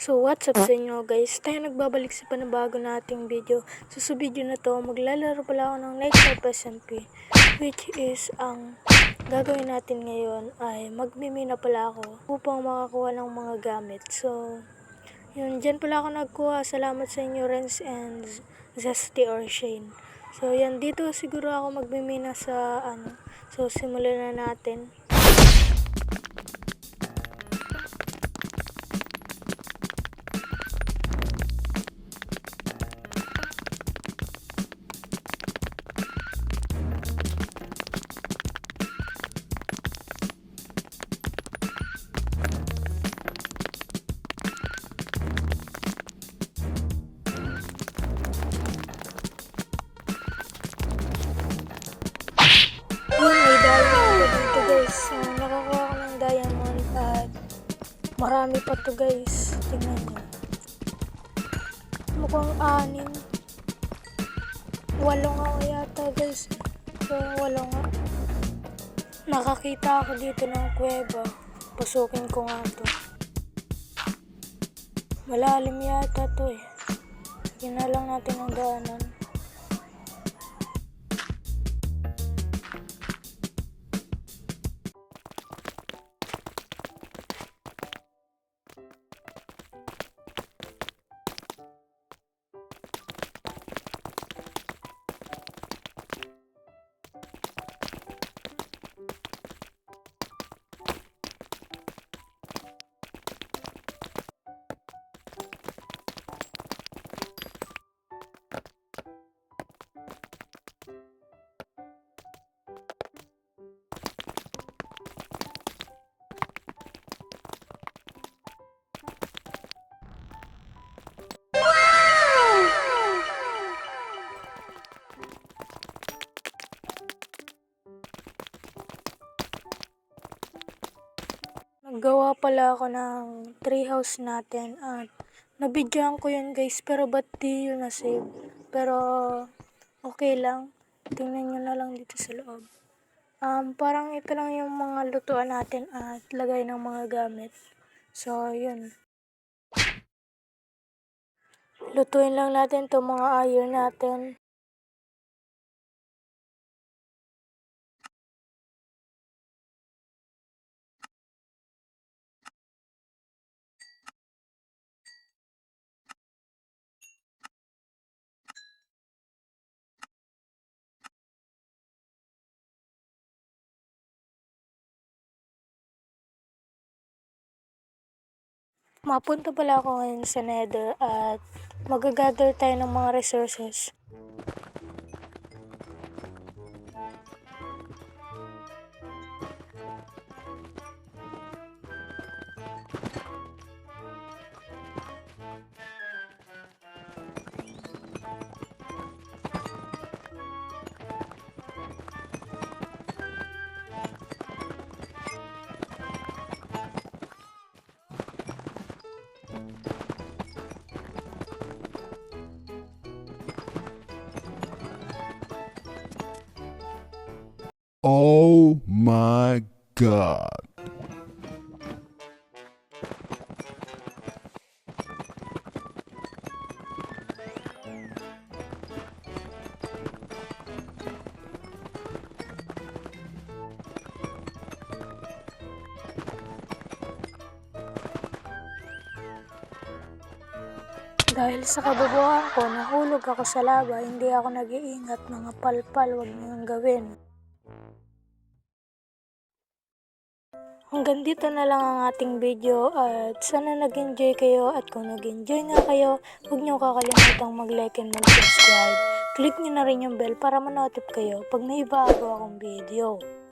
So what's up sa inyo guys, tayo nagbabalik sa panabago nating video. So sa video na to, maglalaro pala ako ng Night Life SMP, which is ang gagawin natin ngayon ay magmimina pala ako upang makakuha ng mga gamit. So yun, dyan pala ako nagkuha. Salamat sa inyo Renz and Zesty or Shane. So yan, dito siguro ako magmimina sa so simulan na natin. May diamond dito guys. So, nakakuha ko ng diamond at marami pa to guys. Tingnan nyo. Mukhang 6. 8 nga yata guys. So 8 nga. Nakakita ako dito ng kuweba. Pasukin ko nga to. Malalim yata to eh. Sige na lang natin ang daanan. Naggawa pala ako ng treehouse natin at nabidyoan ko yun guys, pero ba't di yun na-save? Pero okay lang, tingnan nyo na lang dito sa loob. Parang ito lang yung mga lutuan natin at lagay ng mga gamit. So yun, lutuin lang natin to mga iron natin. Mapunta pala ako ngayon sa Nether at mag-gather tayo ng mga resources. Oh my God. Dahil sa kabobohan ko, nahulog ako sa lava, hindi ako nag-iingat. Mga palpal, wag niyo yung gawin. Hanggang dito na lang ang ating video at sana nag-enjoy kayo, at kung nag-enjoy nga kayo, huwag niyo kakalimutang mag-like and mag-subscribe. Click niyo na rin yung bell para ma-notify kayo pag may bago akong video.